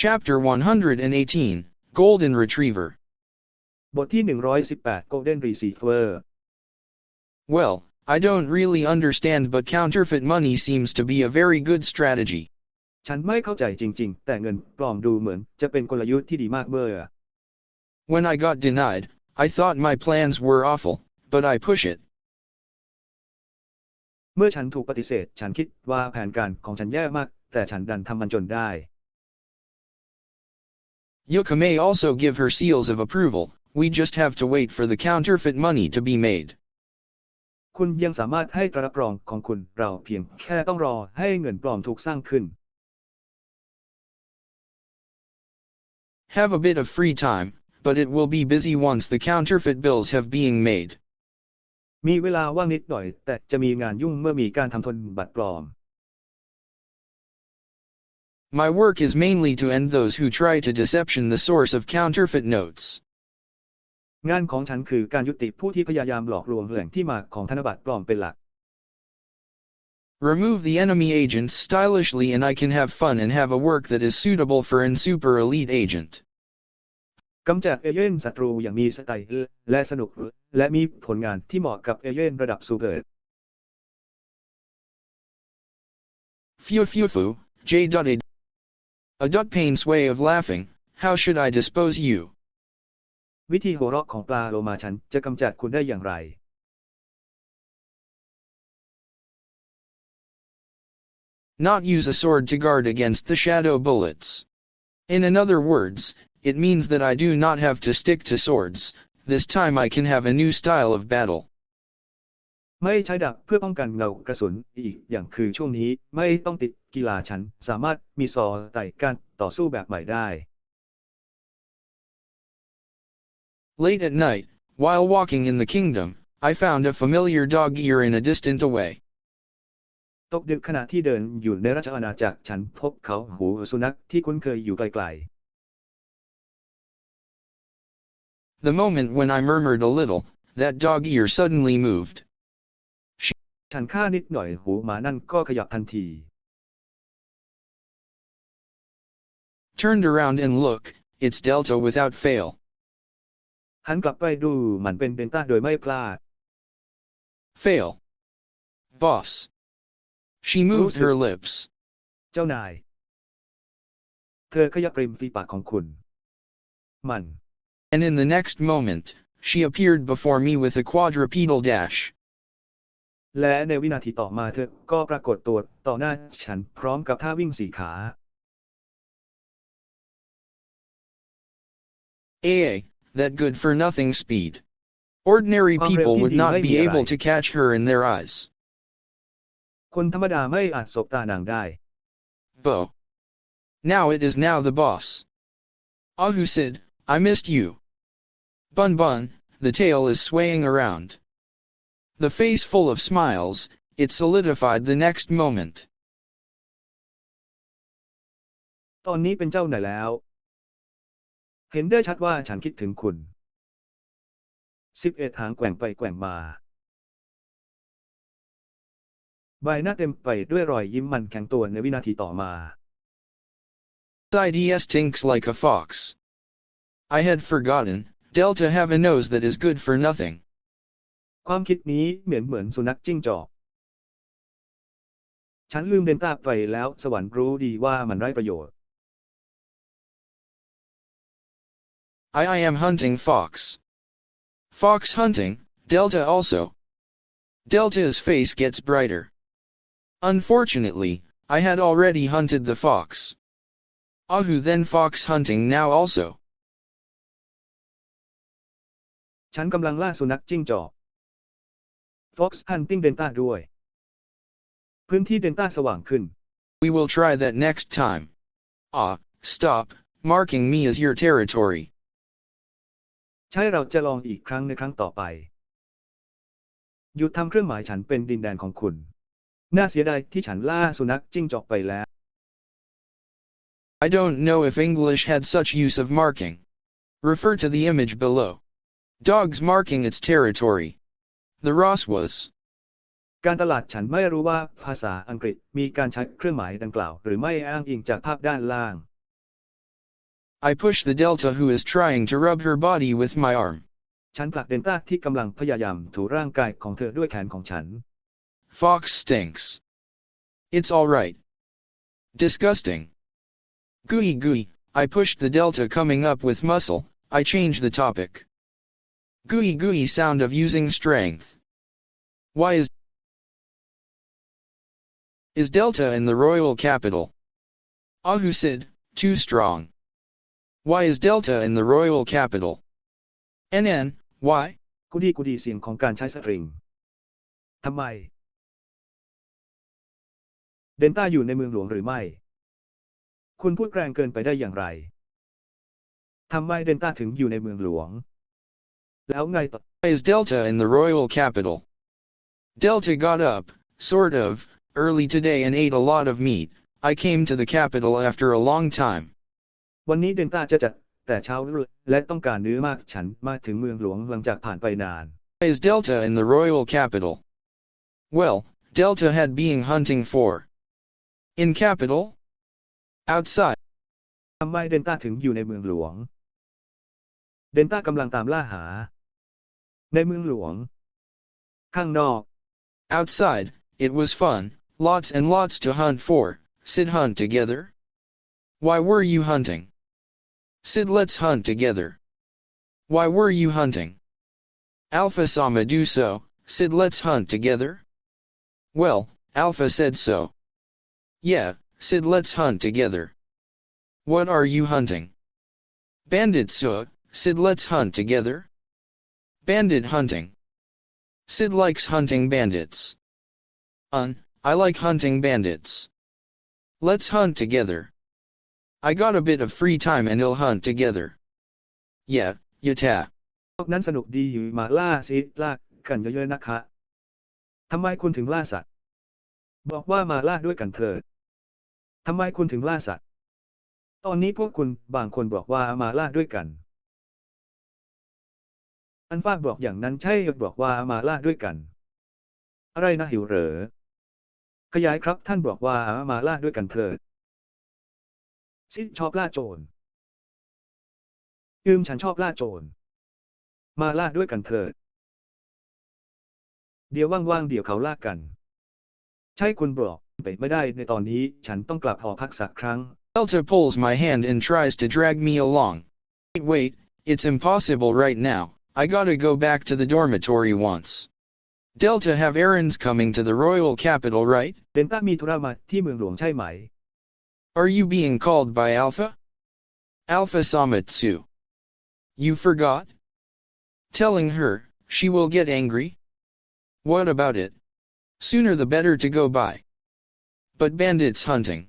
Chapter 118 Golden Retriever บทที่118 Golden Retriever Well, I don't really understand, but counterfeit money seems to be a very good strategy. ฉันไม่เข้าใจจริงๆแต่เงินปลอมดูเหมือนจะเป็นกลยุทธ์ที่ดีมากเมื่อ When I got denied, I thought my plans were awful, but I push it. เมื่อฉันถูกปฏิเสธฉันคิดว่าแผนการของฉันแย่มากแต่ฉันดันทำมันจนได้ Yuka may also give her seals of approval, we just have to wait for the counterfeit money to be made. คุณยังสามารถให้ตรารับรองของคุณเราเพียงแค่ต้องรอให้เงินปลอมถูกสร้างขึ้น Have a bit of free time, but it will be busy once the counterfeit bills have being made. มีเวลาว่างนิดหน่อยแต่จะมีงานยุ่งเมื่อมีการทำธนบัตรปลอม My work is mainly to end those who try to deception the source of counterfeit notes. งานของฉันคือการยุติผู้ที่พยายามหลอกลวงแหล่งที่มาของธนบัตรปลอมเป็นหลัก Remove the enemy agents stylishly and I can have fun and have a work that is suitable for an super elite agent. กำจัดเอเย่นศัตรูอย่างมีสไตล์และสนุกและมีผลงานที่เหมาะกับเอเย่นระดับซูเปอร์ Fu A duck pain's way of laughing, how should I dispose you? วิธีหัวเราะของปลาโลมาฉันจะกำจัดคุณได้อย่างไร Not use a sword to guard against the shadow bullets. In other words, it means that I do not have to stick to swords, this time I can have a new style of battle. ไม่ใช้ดาบเพื่อป้องกันเงากระสุนอีกอย่างคือช่วงนี้ไม่ต้องติดกีฬาฉันสามารถมีซอไต่การต่อสู้แบบใหม่ได้ Late at night, while walking in the kingdom, I found a familiar dog ear in a distant away. ตกดึกขณะที่เดินอยู่ในราชอาณาจักรฉันพบเขาหูสุนัขที่คุ้นเคยอยู่ไกลๆ The moment when I murmured a little, that dog ear suddenly moved. ฉันฆ่านิดหน่อยหูหมานั่นก็ขยับทันที Turned around and look, it's Delta without fail. หันกลับไปดูมันเป็นเดลต้าโดยไม่พลาด Fail. Boss. She moved her lips. เจ้านายเธอขยับริมฝีปากของคุณมัน And in the next moment, she appeared before me with a quadrupedal dash. และในวินาทีต่อมาเธอก็ปรากฏตัวต่อหน้าฉันพร้อมกับท่าวิ่ง4 ขา That good-for-nothing speed. Ordinary people would not be able to catch her in their eyes. คนธรรมดาไม่อาจสบตานางได้ Bo. Now it is now the boss. Ahu said, I missed you. Bun bun, the tail is swaying around. The face full of smiles, it solidified the next moment. ตอนนี้เป็นเจ้าไหนแล้ว เห็นได้ชัดว่าฉันคิดถึงคุณ 11 หางแกว่งไปแกว่งมาใบหน้าเต็มไปด้วยรอยยิ้มมันแข็งตัวในวินาทีต่อมา Ids tinks like a fox. I had forgotten, Delta have a nose that is good for nothing. ความคิดนี้เหมือนสุนัขจิ้งจอกฉันลืมเดลต้าไปแล้วสวรรค์รู้ดีว่ามันไร้ประโยชน์ I am hunting fox. Fox hunting, Delta also. Delta's face gets brighter. Unfortunately, I had already hunted the fox. Ahu then fox hunting now also. ฉันกำลังล่าสุนัขจิ้งจอก Fox hunting เดลต้าด้วยพื้นที่เดลต้าสว่างขึ้น We will try that next time. Stop, marking me as your territory. ใช่เราจะลองอีกครั้งในครั้งต่อไปหยุดทำเครื่องหมายฉันเป็นดินแดนของคุณน่าเสียดายที่ฉันล่าสุนัขจิ้งจอกไปแล้ว I don't know if English had such use of marking. Refer to the image below. Dogs marking its territory. The Ross was. การตลาดฉันไม่รู้ว่าภาษาอังกฤษมีการใช้เครื่องหมายดังกล่าวหรือไม่อ้างอิงจากภาพด้านล่าง I push the delta who is trying to rub her body with my arm. ฉันผลักเดลต้าที่กำลังพยายามถูร่างกายของเธอด้วยแขนของฉัน Fox stinks. It's alright. Disgusting. Gooey gooey. I pushed the delta coming up with muscle. I change the topic. Gooey gooey sound of using strength. Why is delta in the royal capital? Ahu said, too strong. Why is delta in the royal capital? NN, why? กูดีเสียงของการใช้สตริงทำไมเดลต้าอยู่ในเมืองหลวงหรือไม่คุณพูดแรงเกินไปได้อย่างไรทำไมเดลต้าถึงอยู่ในเมืองหลวงแล้วไงต่อ Why is delta in the royal capital? Delta got up, sort of, early today and ate a lot of meat. I came to the capital after a long time. วันนี้เดลต้าจะจัดแต่เช้าและต้องการเนื้อมากฉันมาถึงเมืองหลวงหลังจากผ่านไปนาน Why is delta in the royal capital? Well, delta had being hunting for. In capital? Outside. ทำไมเดลต้าถึงอยู่ในเมืองหลวงเดลต้ากำลังตามล่าหาในเมืองหลวงข้างนอก Outside, it was fun, lots and lots to hunt for. Sid hunt together. Why were you hunting? Sid let's hunt together. Why were you hunting? Alpha saw me do so. Sid let's hunt together. Well, Alpha said so. Yeah, Sid let's hunt together. What are you hunting? Bandit so. Sid let's hunt together. Bandit hunting. Sid likes hunting bandits. I like hunting bandits. Let's hunt together. I got a bit of free time and we'll hunt together. Yeah, yata. พวกนั้นสนุกดีอยู่มาล่าซิดล่ากันเยอะๆนะคะทำไมคุณถึงล่าสัตว์บอกว่ามาล่าด้วยกันเถิดทำไมคุณถึงล่าสัตว์ตอนนี้พวกคุณบางคนบอกว่ามาล่าด้วยกันอันฟ้าบอกอย่างนั้นใช่บอกว่ามาล่าด้วยกันอะไรนะหิวเหรอขยายครับท่านบอกว่ามาล่าด้วยกันเถิดซิดชอบล่าโจรฉันชอบล่าโจรมาล่าด้วยกันเถิดเดี๋ยวว่างๆเดี๋ยวเขาล่ากันใช่คุณบอกไปไม่ได้ในตอนนี้ฉันต้องกลับหอพักสักครั้ง Delta pulls my hand and tries to drag me along. Wait, it's impossible right now. I gotta go back to the dormitory once. Delta have errands coming to the royal capital, right? เดลต้ามีธุระมาที่เมืองหลวงใช่ไหม Are you being called by Alpha? Alpha Samatsu. You forgot? Telling her, she will get angry? What about it? Sooner the better to go by. But bandits hunting.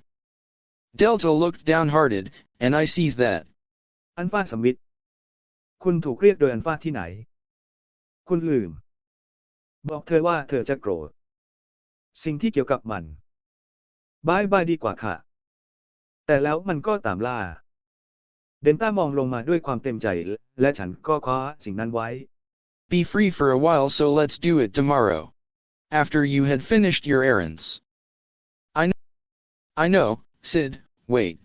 Delta looked downhearted, and I sees that. อันฟ้าสมิธคุณถูกเรียกโดยอันฟ้าที่ไหนคุณลืมบอกเธอว่าเธอจะโกรธสิ่งที่เกี่ยวกับมันบายดีกว่าค่ะแต่แล้วมันก็ตามล่าเดลต้ามองลงมาด้วยความเต็มใจและฉันก็คว้าสิ่งนั้นไว้ Be free for a while, so let's do it tomorrow. After you had finished your errands. I know, Sid, wait.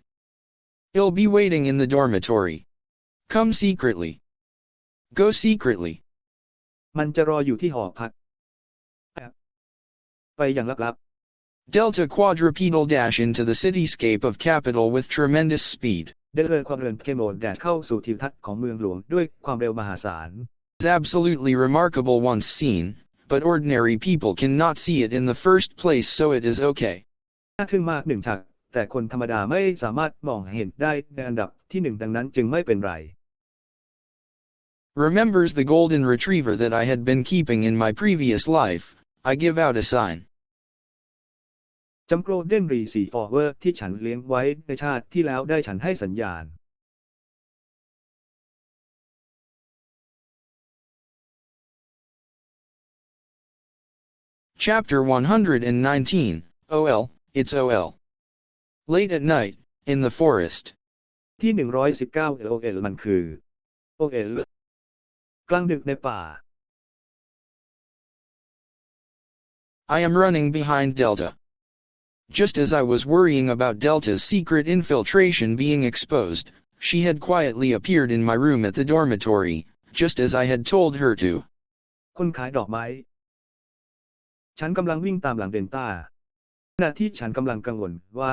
He'll be waiting in the dormitory. Come secretly. Go secretly. มันจะรออยู่ที่หอพักไปอย่างลับ Delta quadrupedal dash into the cityscape of capital with tremendous speed. ๆเดลความเร็วเคโมแดชเข้าสู่ทิวทัศน์ของเมืองหลวงด้วยความเร็วมหาศาล It's absolutely remarkable once seen, but ordinary people cannot see it in the first place, so it is okay. น่าทึ่งมากหนึ่งฉากแต่คนธรรมดาไม่สามารถมองเห็นได้ในอันดับที่หนึ่งดังนั้นจึงไม่เป็นไร Remembers the golden retriever that I had been keeping in my previous life. I give out a sign. จำโกลเด้นรีซีฟอร์เวอร์ที่ฉันเลี้ยงไว้ในชาติที่แล้วได้ฉันให้สัญญาณ Chapter 119. OL, it's OL. Late at night, in the forest. ที่119 OL มันคือ OL กลางดึกในป่า I am running behind Delta. Just as I was worrying about Delta's secret infiltration being exposed, she had quietly appeared in my room at the dormitory, just as I had told her to. คนขายดอกไม้ฉันกำลังวิ่งตามหลังเดนต้าขณะที่ฉันกำลังกังวลว่า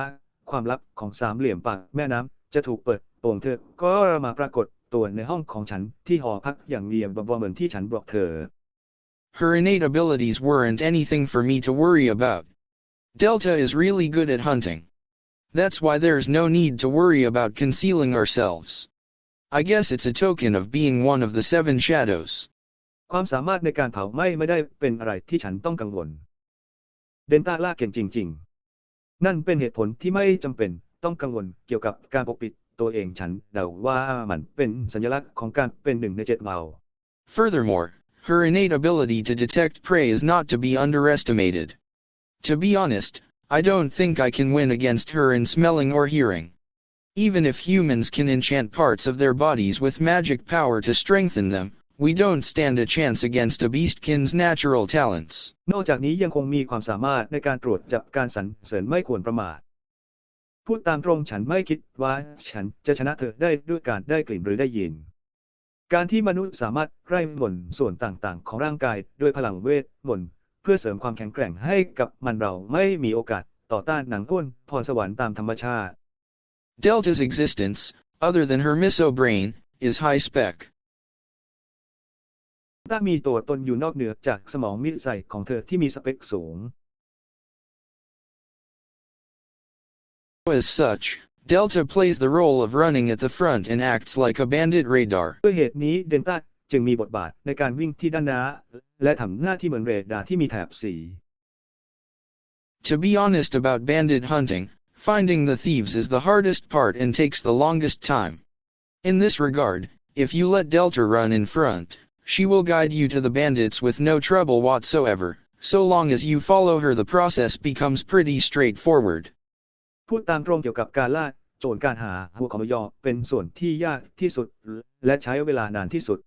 ความลับของสามเหลี่ยมปากแม่น้ำจะถูกเปิดโปงเธอก็มาปรากฏตัวในห้องของฉันที่หอพักอย่างเงียบเหมือนที่ฉันบอกเธอ Her innate abilities weren't anything for me to worry about. Delta is really good at hunting. That's why there's no need to worry about concealing ourselves. I guess it's a token of being one of the 7 shadows. ความสามารถในการเผาไหม้ไม่ได้เป็นอะไรที่ฉันต้องกังวลเดนต้าล่าเก่งจริงๆนั่นเป็นเหตุผลที่ไม่จำเป็นต้องกังวลเกี่ยวกับการปกปิดตัวเองฉันเดาว่ามันเป็นสัญลักษณ์ของการเป็น1 ใน 7เงา Furthermore, her innate ability to detect prey is not to be underestimated. To be honest, I don't think I can win against her in smelling or hearing. Even if humans can enchant parts of their bodies with magic power to strengthen them, we don't stand a chance against a beastkin's natural talents. นอกจากนี้ยังคงมีความสามารถในการตรวจจับการสรรเสริญไม่ควรประมาทพูดตามตรงฉันไม่คิดว่าฉันจะชนะเธอได้ด้วยการได้กลิ่นหรือได้ยินการที่มนุษย์สามารถไร้มนต์ส่วนต่างๆของร่างกายด้วยพลังเวทมนต์เพื่อเสริมความแข็งแกร่งให้กับมันเราไม่มีโอกาสต่อต้านหนังอ้วนพรสวรรค์ตามธรรมชาติ Delta's existence, other than her miso brain, is high spec. ถ้ามีตัวตนอยู่นอกเหนือจากสมองมิตรใสของเธอที่มีสเปคสูง As such, Delta plays the role of running at the front and acts like a bandit radar. ด้วยเหตุนี้เดนต้าจึงมีบทบาทในการวิ่งที่ด้านหน้าและทำหน้าที่เหมือนเรดาร์ที่มีแถบสี To be honest about bandit hunting, finding the thieves is the hardest part and takes the longest time. In this regard, if you let Delta run in front, she will guide you to the bandits with no trouble whatsoever. So long as you follow her, the process becomes pretty straightforward. พูดตามตรงเกี่ยวกับการล่าโจรการหาหัวของยอเป็นส่วนที่ยากที่สุดและใช้เวลานานที่สุด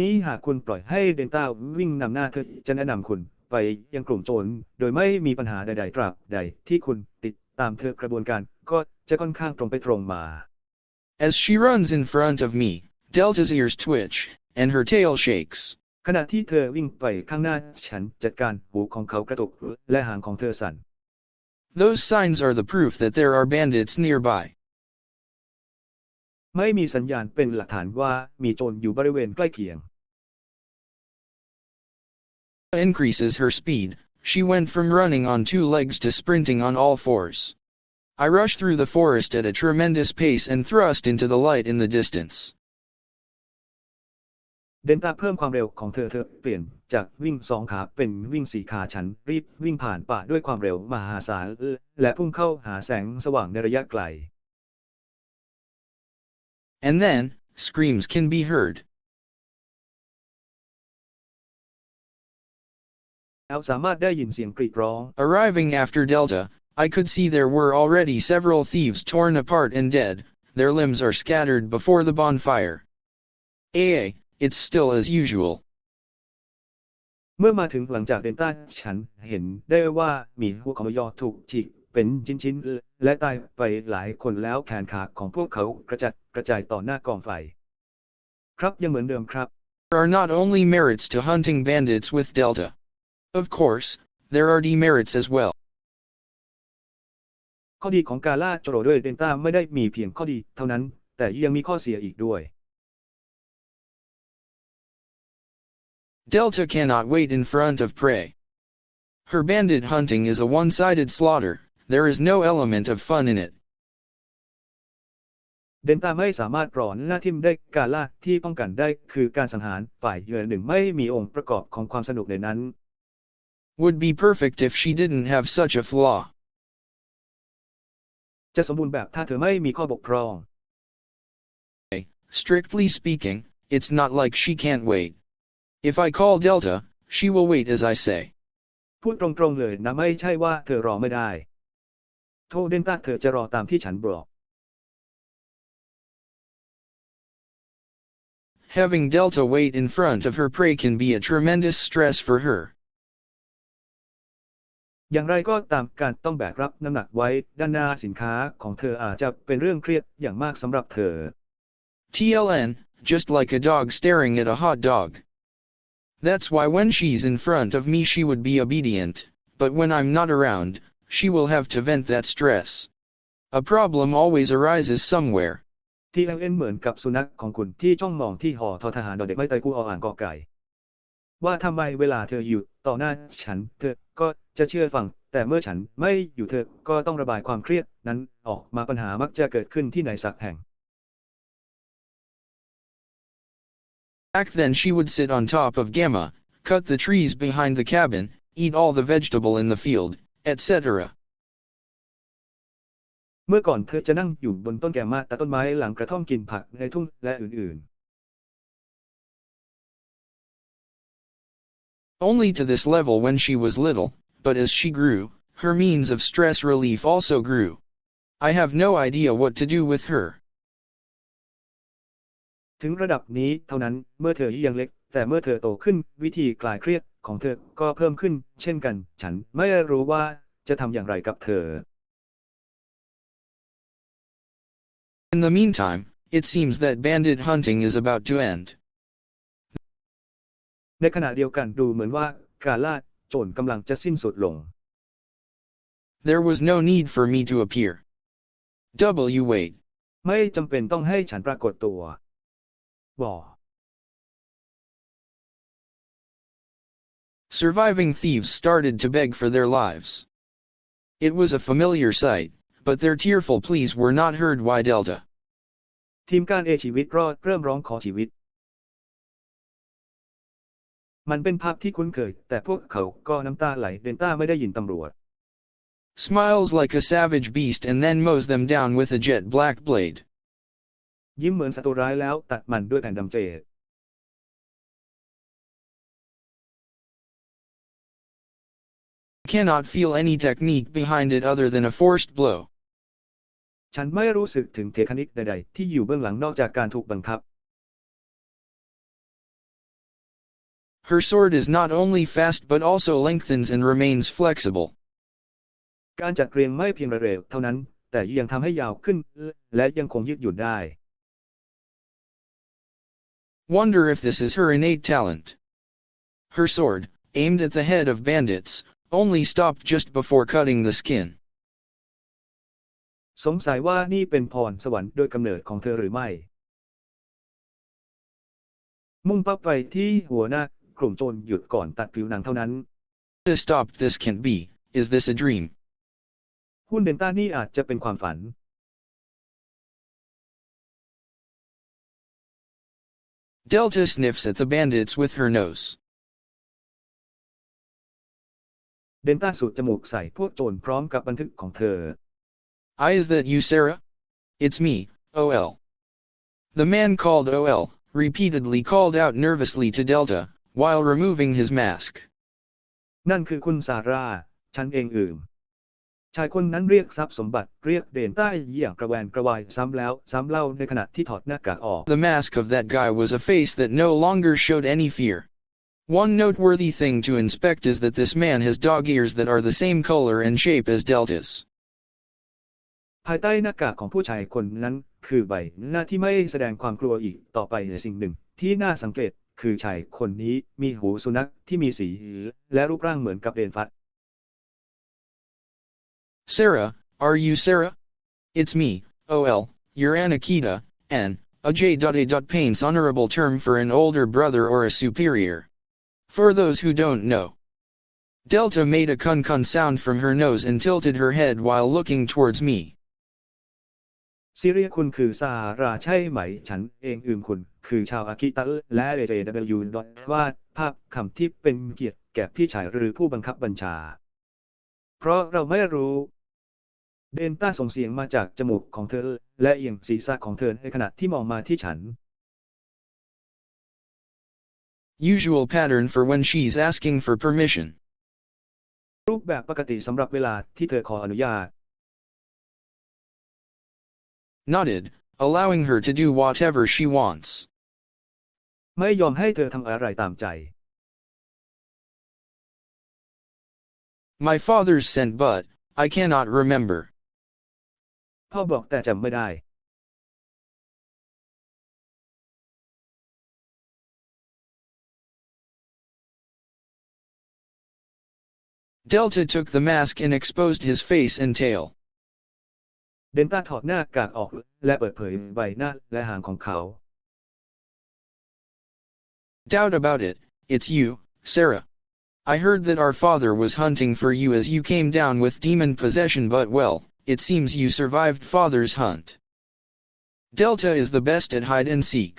นี้หากคุณปล่อยให้เดนต้าวิ่งนำหน้าเธอจะแนะนำคุณไปยังกลุ่มโจรโดยไม่มีปัญหาใดๆตราบใดที่คุณติดตามเธอกระบวนการก็จะค่อนข้างตรงไปตรงมา As she runs in front of me, Delta's ears twitch, and her tail shakes. ขณะที่เธอวิ่งไปข้างหน้าฉันจัดการหูของเขากระตุกและหางของเธอสั่น Those signs are the proof that there are bandits nearby. ไม่มีสัญญาณเป็นหลักฐานว่ามีโจรอยู่บริเวณใกล้เคียง Increases her speed. She went from running on 2 legs to sprinting on all 4s. I rushed through the forest at a tremendous pace and thrust into the light in the distance. เดนต้าเพิ่มความเร็วของเธอเปลี่ยนจากวิ่ง2 ขาเป็นวิ่ง4 ขาฉันรีบวิ่งผ่านป่าด้วยความเร็วมหาศาลและพุ่งเข้าหาแสงสว่างในระยะไกล And then, screams can be heard. เราสามารถได้ยินเสียงกรีดร้อง Arriving after Delta, I could see there were already several thieves torn apart and dead. Their limbs are scattered before the bonfire. It's still as usual. เมื่อมาถึงหลังจากเดนต้าฉันเห็นได้ว่ามีหัวของยอถูกฉีกเป็นชิ้นๆและตายไปหลายคนแล้วแขนขาของพวกเขากระจัดกระจายต่อหน้ากองไฟครับยังเหมือนเดิมครับ There are not only merits to hunting bandits with Delta. Of course, there are demerits as well. ข้อดีของการล่าโจรด้วยเดนต้าไม่ได้มีเพียงข้อดีเท่านั้นแต่ยังมีข้อเสียอีกด้วย Delta cannot wait in front of prey. Her bandit hunting is a one-sided slaughter. There is no element of fun in it. เดนต้าไม่สามารถรอหน้าทิ่มได้การล่าที่ป้องกันได้คือการสังหารฝ่ายเหยื่อหนึ่งไม่มีองค์ประกอบของความสนุกในนั้น Would be perfect if she didn't have such a flaw. จะสมบูรณ์แบบถ้าเธอไม่มีข้อบกพร่อง Strictly speaking, it's not like she can't wait. If I call Delta, she will wait as I say. พูดตรงๆเลยนะไม่ใช่ว่าเธอรอไม่ได้โทรเดนต้าเธอจะรอตามที่ฉันบอก Having Delta wait in front of her prey can be a tremendous stress for her. อย่างไรก็ตามการต้องแบกรับน้ำหนักไว้ด้านหน้าสินค้าของเธออาจจะเป็นเรื่องเครียดอย่างมากสำหรับเธอ TLN, just like a dog staring at a hot dog. That's why when she's in front of me she would be obedient, but when I'm not around, she will have to vent that stress. A problem always arises somewhere. TLN เหมือนกับสุนัขของคุณที่จ้องมองที่หอทอทหารดอเด็กไม่ไตกูออ่างกอไก่ว่าทำไมเวลาเธออยู่ต่อหน้าฉันเธอก็จะเชื่อฟังแต่เมื่อฉันไม่อยู่เธอก็ต้องระบายความเครียดนั้นออกมาปัญหามักจะเกิดขึ้นที่ไหนสักแห่ง Back then she would sit on top of Gamma, cut the trees behind the cabin, eat all the vegetable in the field, etc. เมื่อก่อนเธอจะนั่งอยู่บนต้นแกมมาตัดต้นไม้หลังกระท่อมกินผักในทุ่งและอื่นๆ Only to this level when she was little, but as she grew, her means of stress relief also grew. I have no idea what to do with her. ถึงระดับนี้เท่านั้นเมื่อเธอยังเล็กแต่เมื่อเธอโตขึ้นวิธีคลายเครียดของเธอก็เพิ่มขึ้นเช่นกันฉันไม่รู้ว่าจะทำอย่างไรกับเธอ In the meantime, it seems that bandit hunting is about to end. ในขณะเดียวกันดูเหมือนว่าการล่าโจรกำลังจะสิ้นสุดลง There was no need for me to appear. Wait. ไม่จำเป็นต้องให้ฉันปรากฏตัวบอก Surviving thieves started to beg for their lives. It was a familiar sight, but their tearful pleas were not heard. Why Delta? ทีมการชีวิตรอดเริ่มร้องขอชีวิตมันเป็นภาพที่คุ้นเคยแต่พวกเขาก็น้ำตาไหลเดนต้าไม่ได้ยินตำรวจ Smiles like a savage beast and then mows them down with a jet black blade. ยิ้มเหมือนศัตรูร้ายแล้วตัดมันด้วยแผ่นดำเจด Cannot feel any technique behind it other than a forced blow. ฉันไม่รู้สึกถึงเทคนิคใดๆที่อยู่เบื้องหลังนอกจากการถูกบังคับ Her sword is not only fast but also lengthens and remains flexible. การจัดเรียงไม่เพียงเร็วเท่านั้นแต่ยังทำให้ยาวขึ้นและยังคงยืดหยุ่นได้ Wonder if this is her innate talent. Her sword, aimed at the head of bandits, only stopped just before cutting the skin. สงสัยว่านี่เป็นพรสวรรค์โดยกำเนิดของเธอหรือไม่มุ่งเป้าไปที่หัวหน้ากลุ่มโจรหยุดก่อนตัดผิวหนังเท่านั้น Stopped. This can't be. Is this a dream? หุ้นเดนต้านี่อาจจะเป็นความฝัน Delta sniffs at the bandits with her nose. เดนต้าสูดจมูกใส่พวกโจรพร้อมกับบันทึกของเธอ Is that you, Sarah? It's me, OL. The man called OL repeatedly called out nervously to Delta while removing his mask. นั่นคือคุณซาร่าฉันเองชายคนนั้นเรียกทรัพย์สมบัติเรียกเดนต้าอย่างกระแวนกระวายซ้ำแล้วซ้ำเล่าในขณะที่ถอดหน้ากากออก The mask of that guy was a face that no longer showed any fear. One noteworthy thing to inspect is that this man has dog ears that are the same color and shape as Delta's. ภายใต้หน้ากากของผู้ชายคนนั้นคือใบหน้าที่ไม่แสดงความกลัวอีกต่อไปสิ่งหนึ่งที่น่าสังเกตคือชายคนนี้มีหูสุนัขที่มีสีและรูปร่างเหมือนกับเรนฟัด Sarah, are you Sarah? It's me, OL, your Anakita, and a J.A. Paints honorable term for an older brother or a superior. For those who don't know. Delta made a kun sound from her nose and tilted her head while looking towards me. ซีเรียคุณคือซาราใช่ไหมฉันเองคุณคือชาวอากิตะและเจววาดภาพคำที่เป็นเกียรติแก่พี่ชายหรือผู้บังคับบัญชาเพราะเราไม่รู้เดนต้าส่งเสียงมาจากจมูกของเธอและเอียงศีรษะของเธอในขณะที่มองมาที่ฉัน Usual pattern for when she's asking for permission. รูปแบบปกติสำหรับเวลาที่เธอขออนุญาต Nodded, allowing her to do whatever she wants. ไม่ยอมให้เธอทำอะไรตามใจ My father's sent but, I cannot remember. พ่อบอกแต่จำไม่ได้ Delta took the mask and exposed his face and tail. เดลต้าถอดหน้ากากออกและเปิดเผยใบหน้าและหางของเขา Doubt about it, it's you, Sarah. I heard that our father was hunting for you as you came down with demon possession, but well, it seems you survived father's hunt. Delta is the best at hide and seek.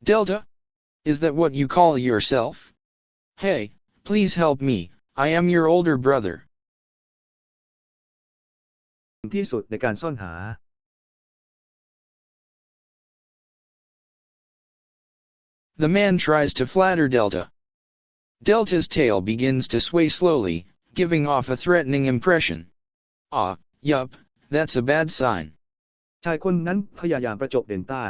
Delta? Is that what you call yourself? Hey, please help me, I am your older brother. ที่สุดในการซ่อนหา The man tries to flatter Delta. Delta's tail begins to sway slowly, giving off a threatening impression. Ah, yup, that's a bad sign. ชายคนนั้นพยายามประจบเดลต้า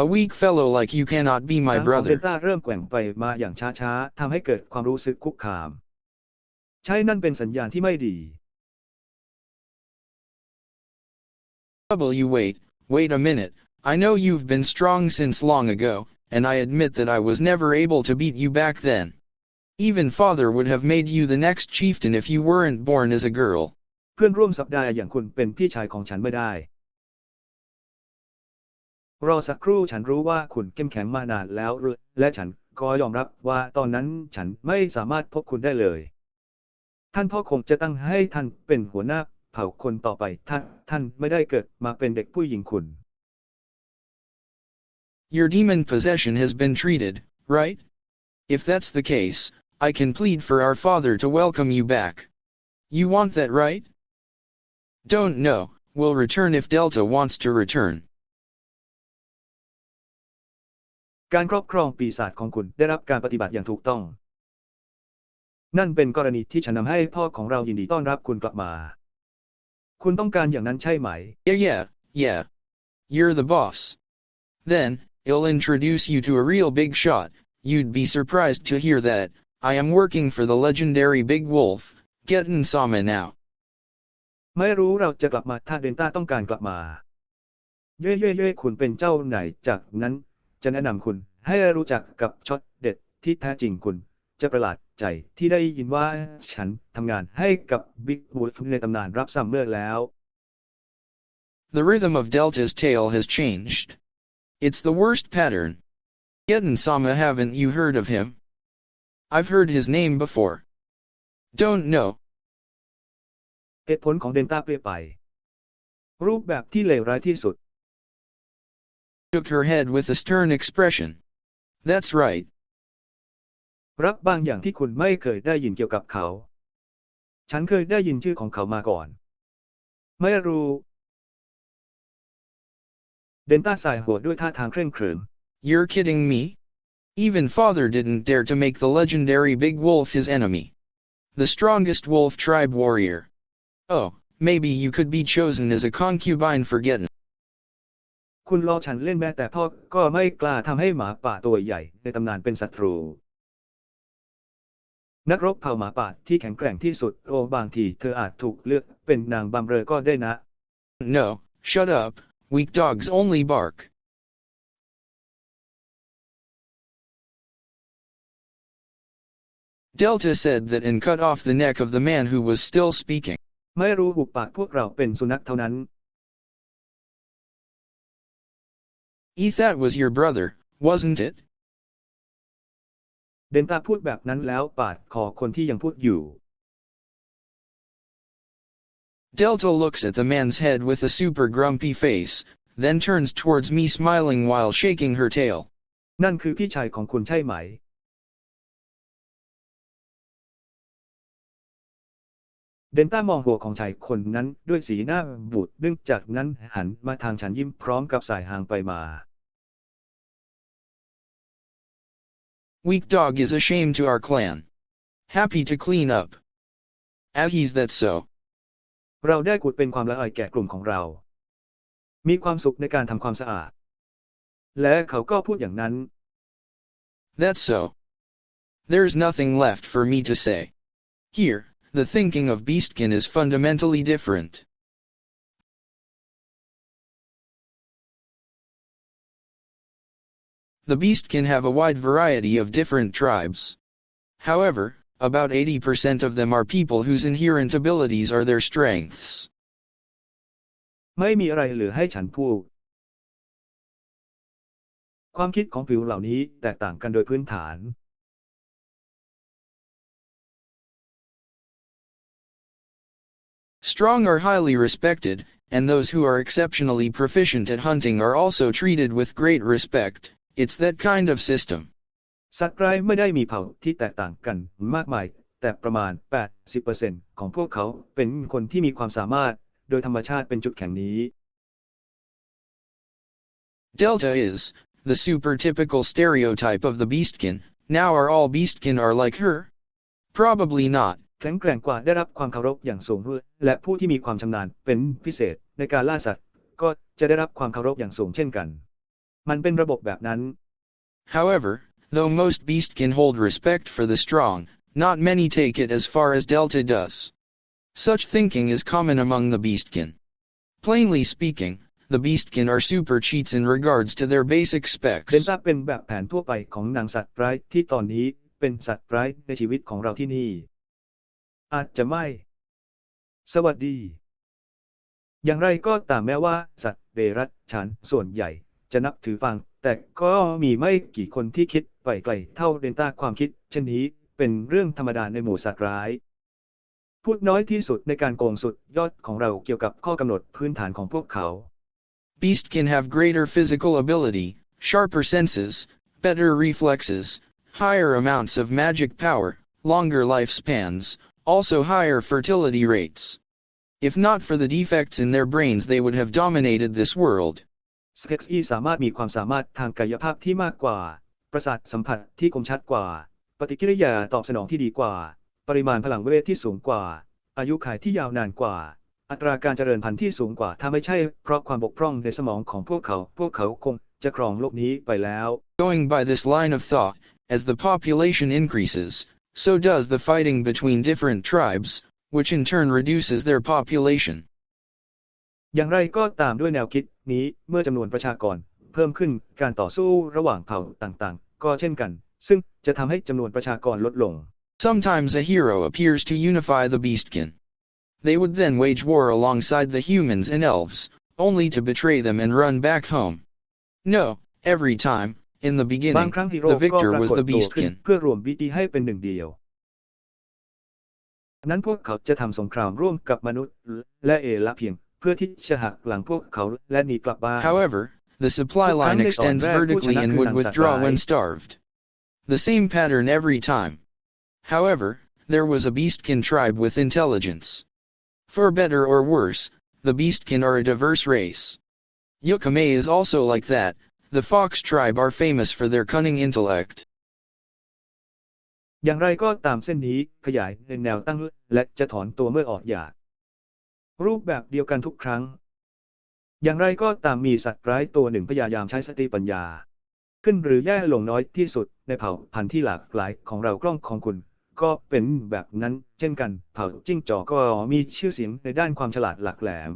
A weak fellow like you cannot be my หางของเดล brother. ต้าเริ่มแกว่งไปมาอย่างช้าๆทำให้เกิดความรู้สึกคุกคาม ใช่นั่นเป็นสัญญาณที่ไม่ดี Wait a minute, I know you've been strong since long ago, and I admit that I was never able to beat you back then. Even father would have made you the next chieftain if you weren't born as a girl. เพื่อนร่วมสัปดาห์อย่างคุณเป็นพี่ชายของฉันไม่ได้ รอสักครู่ฉันรู้ว่าคุณเข้มแข็งมานานแล้วและฉันก็ยอมรับว่าตอนนั้นฉันไม่สามารถพบคุณได้เลย ท่านพ่อคงจะตั้งให้ท่านเป็นหัวหน้าเผ่าคนต่อไปถ้าท่านไม่ได้เกิดมาเป็นเด็กผู้หญิงคุณ Your demon possession has been treated, right? If that's the case, I can plead for our father to welcome you back. You want that, right? Don't know, we'll return if Delta wants to return. การครอบครองปีศาจของคุณได้รับการปฏิบัติอย่างถูกต้อง นั่นเป็นกรณีที่ฉันนำให้พ่อของเรายินดีต้อนรับคุณกลับมา คุณต้องการอย่างนั้นใช่ไหม Yeah. You're the boss. Then, I'll introduce you to a real big shot. You'd be surprised to hear that. I am working for the legendary Big Wolf, Getten Sama now. ไม่รู้เราจะกลับมาถ้าเดลต้าต้องการกลับมา เย่คุณเป็นเจ้าไหนจากนั้นจะแนะนำคุณให้รู้จักกับช็อตเด็ดที่แท้จริงคุณจะประหลาดใจที่ได้ยินว่าฉันทำงานให้กับ Big Wolf ในตำนานรับซัมเมอร์แล้ว The rhythm of Delta's tail has changed. It's the worst pattern. Getten Sama, haven't you heard of him? I've heard his name before. Don't know. เหตุผลของเดลต้าเปลี่ยนไป รูปแบบที่เลวร้ายที่สุด Shook her head with a stern expression. That's right. รับบางอย่างที่คุณไม่เคยได้ยินเกี่ยวกับเขา ฉันเคยได้ยินชื่อของเขามาก่อน ไม่รู้ เดลต้าสายหัวด้วยท่าทางเคร่งขรึม You're kidding me? Even father didn't dare to make the legendary Big Wolf his enemy. The strongest wolf tribe warrior. Oh, maybe you could be chosen as a concubine for Getten. คุณล้อฉันเล่นแม้แต่พ่อก็ไม่กล้าทำให้หมาป่าตัวใหญ่ในตำนานเป็นศัตรู นักรบเผ่าหมาป่าที่แข็งแกร่งที่สุดโอ้บางทีเธออาจถูกเลือกเป็นนางบำเรอก็ได้นะ No, shut up, weak dogs only bark. Delta said that and cut off the neck of the man who was still speaking. ไม่รู้หุบปากพวกเราเป็นสุนัขเท่านั้น That was your brother, wasn't it? เดลต้าพูดแบบนั้นแล้วปาดคอคนที่ยังพูดอยู่ Delta looks at the man's head with a super grumpy face, then turns towards me smiling while shaking her tail. นั่นคือพี่ชายของคุณใช่ไหม เดลต้ามองหัวของชายคนนั้นด้วยสีหน้าบูดบึ้งจากนั้นหันมาทางฉันยิ้มพร้อมกับสายหางไปมา Weak dog is a shame to our clan. Happy to clean up. He's that so. เราได้ขุดเป็นความละอายแก่กลุ่มของเรา มีความสุขในการทำความสะอาด และเขาก็พูดอย่างนั้น That's so. There's nothing left for me to say. Here, the thinking of Beastkin is fundamentally different. The Beastkin have a wide variety of different tribes. However, about 80% of them are people whose inherent abilities are their strengths. ไม่มีอะไรเหลือให้ฉันพูดความคิดของผิวเหล่านี้แตกต่างกันโดยพื้นฐาน Strong are highly respected, and those who are exceptionally proficient at hunting are also treated with great respect. It's that kind of system. สัตว์ร้ายไม่ได้มีเผ่าที่แตกต่างกันมากมายแต่ประมาณ 80% ของพวกเขาเป็นคนที่มีความสามารถโดยธรรมชาติเป็นจุดแข็งนี้ Delta is the super typical stereotype of the beastkin. Now are all beastkin are like her? Probably not. แข็งแกร่งกว่าได้รับความเคารพอย่างสูงและผู้ที่มีความชำนาญเป็นพิเศษในการล่าสัตว์ก็จะได้รับความเคารพอย่างสูงเช่นกันมันเป็นระบบแบบนั้น However, though most beastkin hold respect for the strong, not many take it as far as Delta does. Such thinking is common among the beastkin. Plainly speaking, the beastkin are super cheats in regards to their basic เดน specs. ต้าเป็นแบบแผนทั่วไปของนางสัตว์ร้ายที่ตอนนี้เป็นสัตว์ร้ายในชีวิตของเราที่นี่อาจจะไม่สวัสดีอย่างไรก็ตามแม้ว่าสัตว์เดรัจฉานส่วนใหญ่จะนับถือฟังแต่ก็มีไม่กี่คนที่คิดไปไกลเท่าเดนต้าความคิดเช่นนี้เป็นเรื่องธรรมดาในหมู่สัตว์ร้ายพูดน้อยที่สุดในการโกงสุดยอดของเราเกี่ยวกับข้อกำหนดพื้นฐานของพวกเขา Beastkin have greater physical ability, sharper senses, better reflexes, higher amounts of magic power, longer lifespans, also higher fertility rates. If not for the defects in their brains they would have dominated this world. สเก็กอีสามารถมีความสามารถทางกายภาพที่มากกว่าประสาทสัมผัสที่คมชัดกว่าปฏิกิริยาตอบสนองที่ดีกว่าปริมาณพลังเวทที่สูงกว่าอายุขัยที่ยาวนานกว่าอัตราการเจริญพันธุ์ที่สูงกว่าถ้าไม่ใช่เพราะความบกพร่องในสมองของพวกเขาคงจะครองโลกนี้ไปแล้ว Going by this line of thought, as the population increases, so does the fighting between different tribes, which in turn reduces their population. อย่างไรก็ตามด้วยแนวคิดนี้เมื่อจำนวนประชากรเพิ่มขึ้นการต่อสู้ระหว่างเผ่าต่างๆก็เช่นกันซึ่งจะทำให้จำนวนประชากรลดลง Sometimes a hero appears to unify the beastkin. They would then wage war alongside the humans and elves, only to betray them and run back home. No, every time, in the บาง beginning, ครั้งฮีโร่ the ก็ victor ปรา was กฏ the ตัวขึ้น beastkin. เพื่อรวมวิธีให้เป็นหนึ่งเดียวนั้นพวกเขาจะทำสงครามร่วมกับมนุษย์และเอละเพียงเพื่อที่จะหักหลังพวกเขาและหนีกลับบ้าน However, the supply line extends vertically and would withdraw when starved. The same pattern every time. However, there was a beastkin tribe with intelligence. For better or worse, the beastkin are a diverse race. Yukame is also like that. The fox tribe are famous for their cunning intellect. อย่างไรก็ตามเส้นนี้ขยายในแนวตั้งและจะถอนตัวเมื่อออกจากรูปแบบเดียวกันทุกครั้งอย่างไรก็ตามมีสัตว์ร้ายตัวหนึ่งพยายามใช้สติปัญญาขึ้นหรือแย่ลงน้อยที่สุดในเผ่าพันธุ์ที่หลากหลายของเรากล้องของคุณก็เป็นแบบนั้นเช่นกันเผ่าจิ้งจอกก็มีชื่อเสียงในด้านความฉลาดหลักแหลม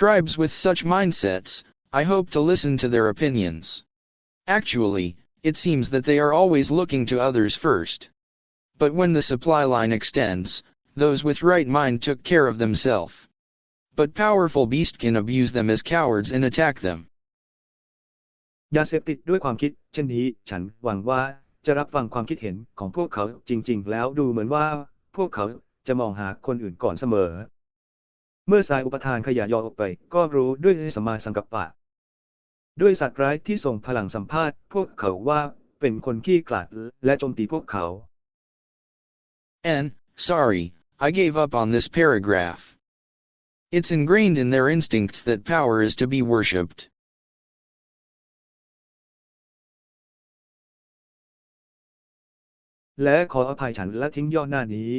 Tribes with such mindsets, I hope to listen to their opinions. Actually, it seems that they are always looking to others first. But when the supply line extends, those with right mind took care of themselves. But powerful beastkin abuse them as cowards and attack them. ยาเสพติดด้วยความคิดเช่นนี้ฉันหวังว่าจะรับฟังความคิดเห็นของพวกเขาจริงๆแล้วดูเหมือนว่าพวกเขาจะมองหาคนอื่นก่อนเสมอเมื่อสายอุปทานขยายออกไปก็รู้ด้วยสัมมาสังกัปปะด้วยสัตว์ร้ายที่ส่งพลังสัมภาษณ์พวกเขาว่าเป็นคนขี้ขลาดและโจมตีพวกเขา Sorry, I gave up on this paragraph. It's ingrained in their instincts that power is to be worshipped. และขออภัยฉันและทิ้งย่อหน้านี้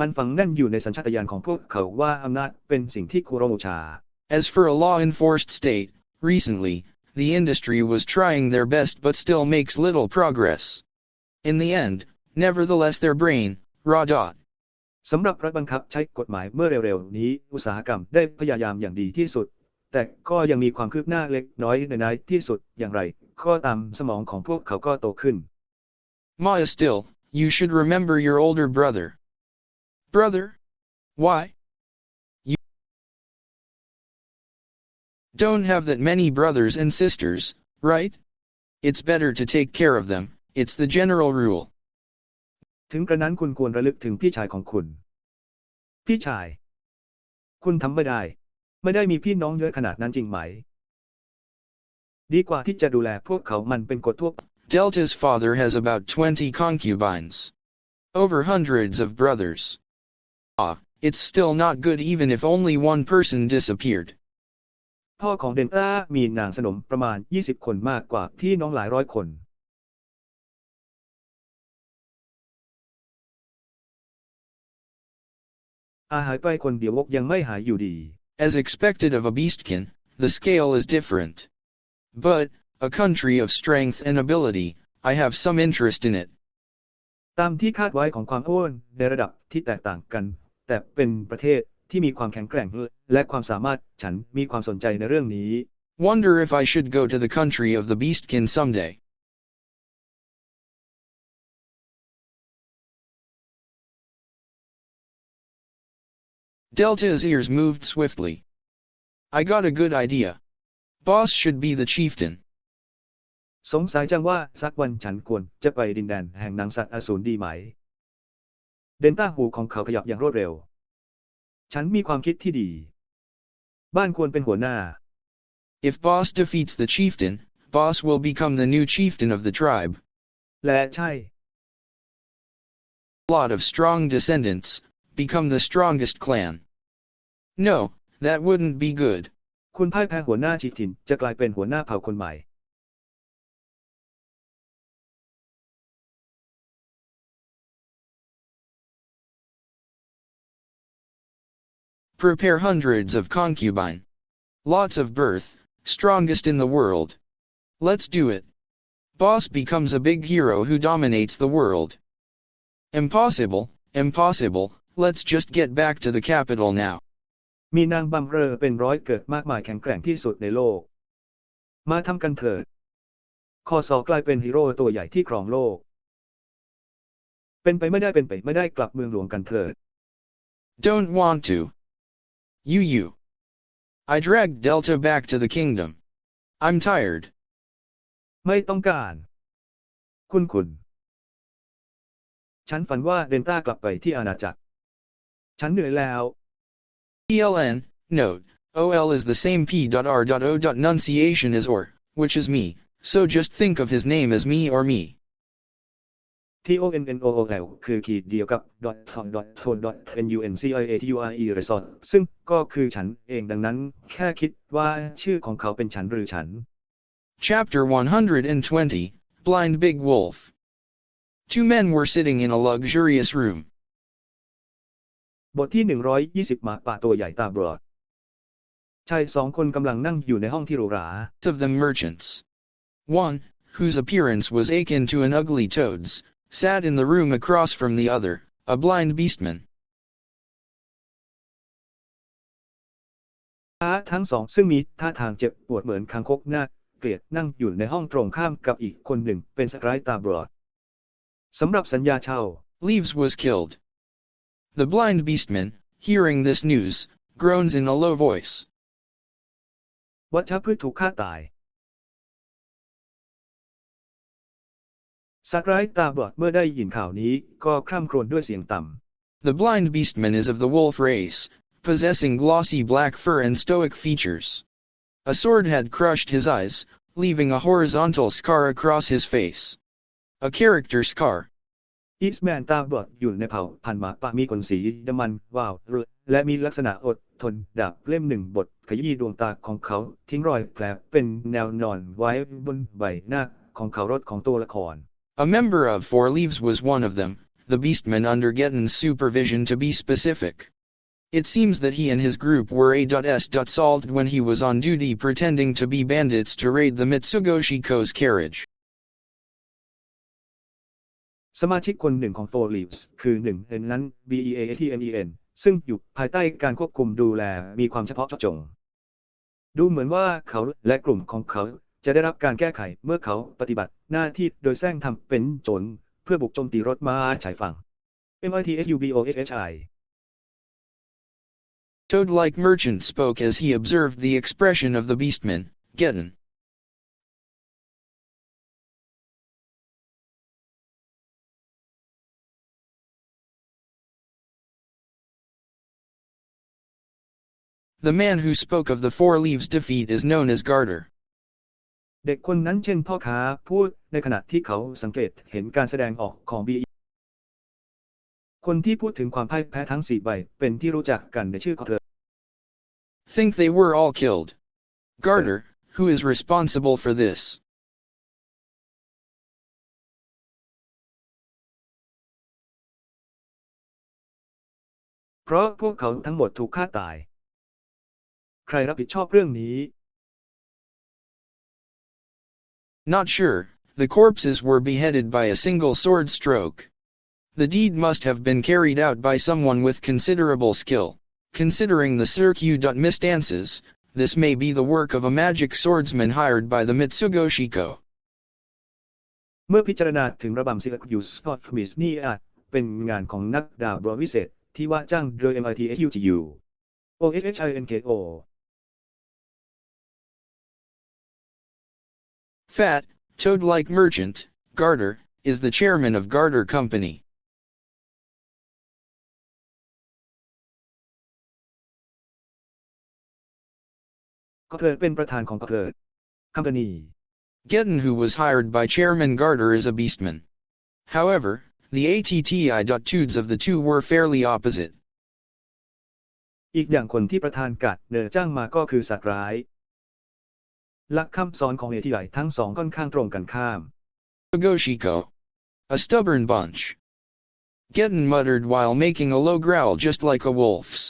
มันฝังแน่นอยู่ในสัญชาตญาณของพวกเขาว่าอำนาจเป็นสิ่งที่ควรบูชา As for a law-enforced state, recently, the industry was trying their best but still makes little progress. In the end, nevertheless their brain, raw dot. สำหรับรัฐบังคับใช้กฎหมายเมื่อเร็วๆนี้อุตสาหกรรมได้พยายามอย่างดีที่สุดแ แต่ก็ยังมีความคืบหน้าเล็กน้อยในที่สุดอย่างไรก็ตามสมองของพวกเขาก็โตขึ้น Maya still, you should remember your older brother. Brother? Why? You don't have that many brothers and sisters, right? It's better to take care of them, it's the general rule. ถึงกระนั้นคุณควรระลึกถึงพี่ชายของคุณ พี่ชาย คุณทำไม่ได้มีพี่น้องเยอะขนาดนั้นจริงไหม ดีกว่าที่จะดูแลพวกเขามันเป็นกฎทั่ว Delta's father has about 20 concubines. Over hundreds of brothers. It's still not good even if only one person disappeared. พ่อของเดนต้ามีนางสนมประมาณ20คนมากกว่าพี่น้องหลายร้อยคนหายไปคนเดียวยังไม่หายอยู่ดี As expected of a beastkin, the scale is different. But, a country of strength and ability, I have some interest in it. ตามที่คาดไว้ของความอ้วนในระดับที่แตกต่างกันแต่เป็นประเทศที่มีความแข็งแกร่งและความสามารถฉันมีความสนใจในเรื่องนี้ Wonder if I should go to the country of the beastkin someday. Delta's ears moved swiftly. I got a good idea. Boss should be the chieftain. สงสัยจังว่าสักวันฉันควรจะไปดินแดนแห่งนางสัตว์อสูรดีไหม เดนต้าหูของเขาขยับอย่างรวดเร็ว ฉันมีความคิดที่ดี บ้านควรเป็นหัวหน้า If Boss defeats the chieftain, Boss will become the new chieftain of the tribe. และใช่ Lot of strong descendants, become the strongest clan. No, that wouldn't be good. คุณพ่ายแพ้หัวหน้าชิทินจะกลายเป็นหัวหน้าเผ่าคนใหม่ Prepare hundreds of concubine. Lots of birth, strongest in the world. Let's do it. Boss becomes a big hero who dominates the world. Impossible, impossible, let's just get back to the capital now. มีนางบำเรอเป็นร้อยเกิดมากมายแข็งแกร่งที่สุดในโลก มาทำกันเถิด คอสอกลายเป็นฮีโร่ตัวใหญ่ที่ครองโลก เป็นไปไม่ได้กลับเมืองหลวงกันเถิด Don't want to. You. I dragged Delta back to the kingdom. I'm tired. ไม่ต้องการ คุณ ฉันฝันว่าเดนต้ากลับไปที่อาณาจักร ฉันเหนื่อยแล้ว ELN, note, OL is the same P.R.O. Nunciation as or, which is me, so just think of his name as me or me. TONNOOL คือขีดเดียวกับ .NUNCIATURE resort ซึ่งก็คือฉันเองดังนั้นแค่คิดว่าชื่อของเขาเป็นฉันหรือฉัน Chapter 120, Blind Big Wolf. Two men were sitting in a luxurious room. บทที่120หมาป่าตัวใหญ่ตาบอดชายสองคนกำลังนั่งอยู่ในห้องที่หรูหรา Of them merchants. One, whose appearance was akin to an ugly toad's, sat in the room across from the other, a blind beastman. ทั้งสองซึ่งมีท่าทางเจ็บปวดเหมือนคางคกน่าเกลียดนั่งอยู่ในห้องตรงข้ามกับอีกคนหนึ่งเป็นสกายตาบอดสำหรับสัญญาเช่า Leaves was killed. The blind beastman, hearing this news, groans in a low voice. วัชพืชถูกฆ่าตายสกายตาบอดเมื่อได้ยินข่าวนี้ก็คร่ำครวญด้วยเสียงต่ำ The blind beastman is of the wolf race, possessing glossy black fur and stoic features. A sword had crushed his eyes, leaving a horizontal scar across his face. A character scar. อีสแมนตาบอดอยู่ในเผ่าพันธุ์หมาป่ามีขนสีดำมันวาวและมีลักษณะอดทนดาบเล่มหนึ่งบทขยี้ดวงตาของเขาทิ้งรอยแผลเป็นแนวนอนไว้บนใบหน้าของเขารถของตัวละคร A member of Four Leaves was one of them, the beastman under Getton's supervision to be specific. It seems that he and his group were a.s.solved when he was on duty pretending to be bandits to raid the Mitsugoshi Ko's carriage. สมาชิกคนหนึ่งของ Four Leaves คือหนึ่งในนั้น BEATMEN ซึ่งอยู่ภายใต้การควบคุมดูแลมีความเฉพาะเจาะจง ดูเหมือนว่าเขาและกลุ่มของเขาจะได้รับการแก้ไขเมื่อเขาปฏิบัติหน้าที่โดยแซงทำเป็นโจรเพื่อบุกโจมตีรถม้าชายฝั่ง MITSUBOSHI Toad-like merchant spoke as he observed the expression of the beastman, Geddon. The man who spoke of the four leaves defeat is known as Garter. เด็กคนนั้นเช่นพ่อค้าพูดในขณะที่เขาสังเกตเห็นการแสดงออกของ BE คนที่พูดถึงความพ่ายแพ้ทั้ง4ใบเป็นที่รู้จักกันในชื่อของเธอ Think they were all killed. Garter, who is responsible for this? เพราะพวกเขาทั้งหมดถูกฆ่าตายใครรับผิดชอบเรื่องนี้ Not sure, the corpses were beheaded by a single sword stroke. The deed must have been carried out by someone with considerable skill. Considering the circustances, this may be the work of a magic swordsman hired by the Mitsugoshiko. เมื่อพิจารณาถึงระบำ Circustances นี่อาจเป็นงานของนักดาบวิเศษที่ว่าจ้างโดย MITSUGU OSHINKO Fat, toad-like merchant, Garter, is the chairman of Garter Company. ก็เธอเป็นประธานของก็เธอ Company Geddon, who was hired by Chairman Garter, is a beastman. However, the attitudes of the two were fairly opposite. อีกอย่างคนที่ประธานกัดเนอจ้างมาก็คือสัตว์ร้ายหลักคำสอนของATIทั้งสองค่อนข้างตรงกันข้าม Mitsugoshiko. A stubborn bunch. Geddon muttered while making a low growl just like a wolf's.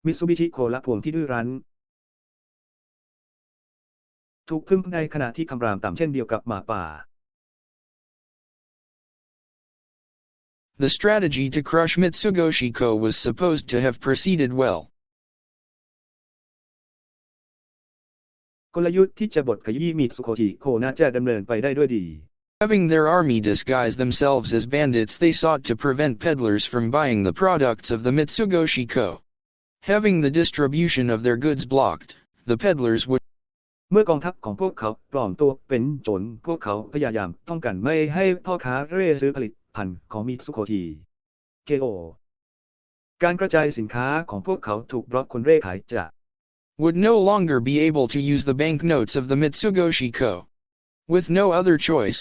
มิตซูบิชิโคและพวงที่ดื้อรั้นถูกพึ่งในขณะที่คำรามต่ำเช่นเดียวกับหมาป่า The strategy to crush Mitsugoshiko was supposed to have proceeded well. กลยุทธ์ที่จะบดขยี้มิตซูโกชิโคน่าจะดำเนินไปได้ด้วยดี Having their army disguise themselves as bandits, they sought to prevent peddlers from buying the products of the Mitsugoshiko. Having the distribution of their goods blocked, the peddlers would เมื่อกองทัพของพวกเขาปลอมตัวเป็นโจรพวกเขาพยายามป้องกันไม่ให้พ่อค้าเร่ซื้อผลิตภัณฑ์ของมิตซูโกชิโกการกระจายสินค้าของพวกเขาถูกบล็อกคนเร่ขายจะ would no longer be able to use the banknotes of the Mitsugoshiko. With no other choice,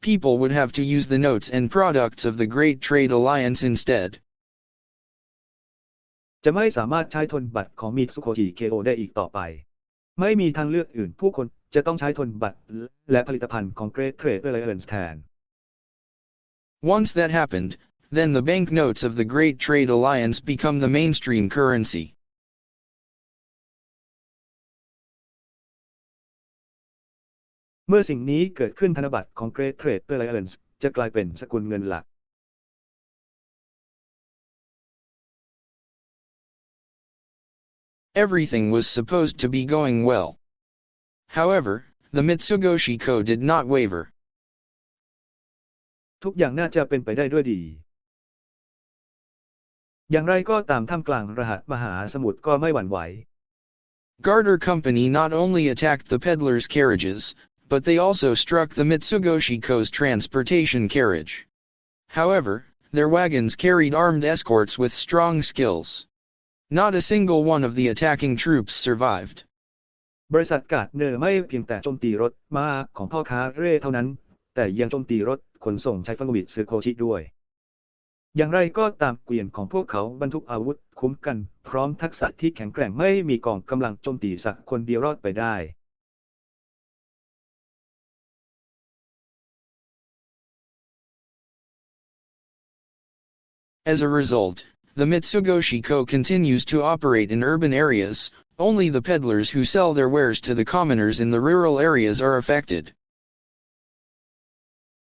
people would have to use the notes and products of the Great Trade Alliance instead. จะไม่สามารถใช้ธนบัตรของมิตซูโกชิโกได้อีกต่อไปไม่มีทางเลือกอื่นผู้คนจะต้องใช้ธนบัตรและผลิตภัณฑ์ของ Great Trade Alliance แทน Once that happened, then the banknotes of the Great Trade Alliance become the mainstream currency. เมื่อสิ่งนี้เกิดขึ้นธนบัตรของ Great Trade Alliance จะกลายเป็นสกุลเงินหลัก Everything was supposed to be going well. However, the Mitsugoshiko did not waver. ทุกอย่างน่าจะเป็นไปได้ด้วยดีอย่างไรก็ตามท่ามกลางรหัสมหาสมุทรก็ไม่หวั่นไหว Garter Company not only attacked the peddlers' carriages, but they also struck the Mitsugoshiko's transportation carriage. However, their wagons carried armed escorts with strong skills. Not a single one of the attacking troops survived. บริษัทกาดเนอร์ไม่เพียงแต่โจมตีรถม้าของพ่อค้าเร่เท่านั้นแต่ยังโจมตีรถขนส่งใช้ฟังมิตซึโคชิด้วยอย่างไรก็ตามเกวียนของพวกเขาบรรทุกอาวุธคุ้มกันพร้อมทักษะที่แข็งแกร่งไม่มีกองกำลังโจมตีสักคนเดียวรอดไปได้ As a result, the Mitsugoshiko continues to operate in urban areas. Only the peddlers who sell their wares to the commoners in the rural areas are affected.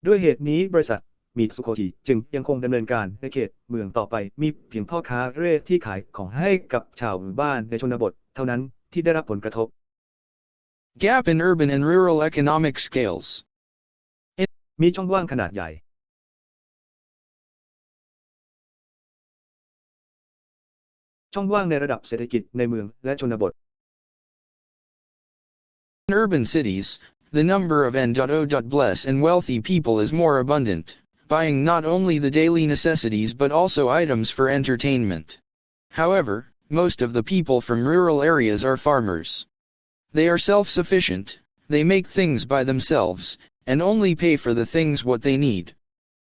ด้วยเหตุนี้บริษัท มิตซูโคจิจึงยังคงดำเนินการในเขตเมืองต่อไปมีเพียงพ่อค้าเร่ที่ขายของให้กับชาวบ้านในชนบทเท่านั้นที่ได้รับผลกระทบ Gap in urban and rural economic scales. มีช่องว่างขนาดใหญ่ช่องว่างในระดับเศรษฐกิจในเมืองและชนบท In urban cities, the number of n.o.bless and wealthy people is more abundant, buying not only the daily necessities but also items for entertainment. However, most of the people from rural areas are farmers. They are self-sufficient, they make things by themselves, and only pay for the things what they need.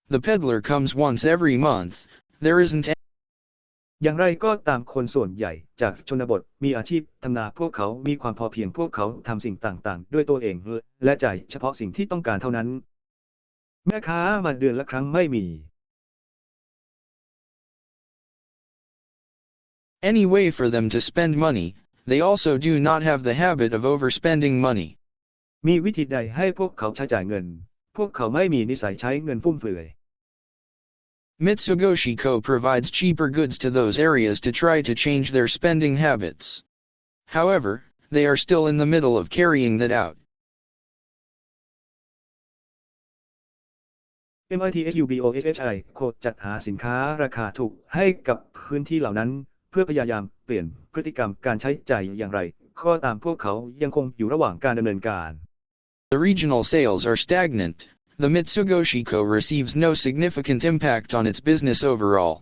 The peddler comes once every month, there isn't อย่างไรก็ตามคนส่วนใหญ่จากชนบทมีอาชีพทำนาพวกเขามีความพอเพียงพวกเขาทำสิ่งต่างๆด้วยตัวเองและจ่ายเฉพาะสิ่งที่ต้องการเท่านั้นแม่ค้ามาเดือนละครั้งไม่มี any way for them to spend money. They also do not have the habit of overspending money. มีวิธีใดให้พวกเขาใช้จ่ายเงินพวกเขาไม่มีนิสัยใช้เงินฟุ่มเฟือย Mitsugoshi Co. provides cheaper goods to those areas to try to change their spending habits. However, they are still in the middle of carrying that out. Mitsugoshi Co. จัดหาสินค้าราคาถูกให้กับพื้นที่เหล่านั้นเพื่อพยายามเปลี่ยนพฤติกรรมการใช้จ่ายอย่างไรก็ตามพวกเขายังคงอยู่ระหว่างการดำเนินการ The regional sales are stagnant. The Mitsugoshi Co. receives no significant impact on its business overall.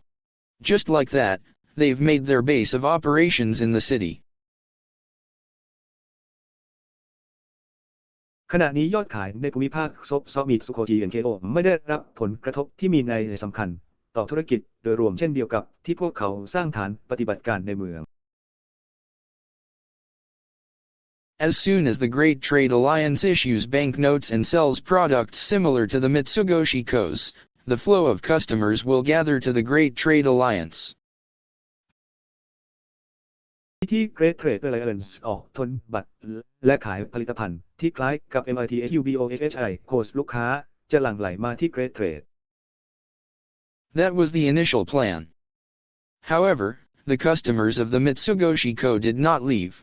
Just like that, they've made their base of operations in the city. ขณะนี้ยอดขายในภูมิภาคซบซ้อมิตซูโคจิ NKO ไม่ได้รับผลกระทบที่มีนัยสำคัญต่อธุรกิจโดยรวมเช่นเดียวกับที่พวกเขาสร้างฐานปฏิบัติการในเมือง As soon as the Great Trade Alliance issues banknotes and sells products similar to the Mitsugoshi Co.'s, the flow of customers will gather to the Great Trade Alliance. ที่ Great Trade Alliance ออกธนบัตรและขายผลิตภัณฑ์ที่คล้ายกับ Mitsugoshi Co. ลูกค้าจะหลั่งไหลมาที่ Great Trade. That was the initial plan. However, the customers of the Mitsugoshi Co. did not leave.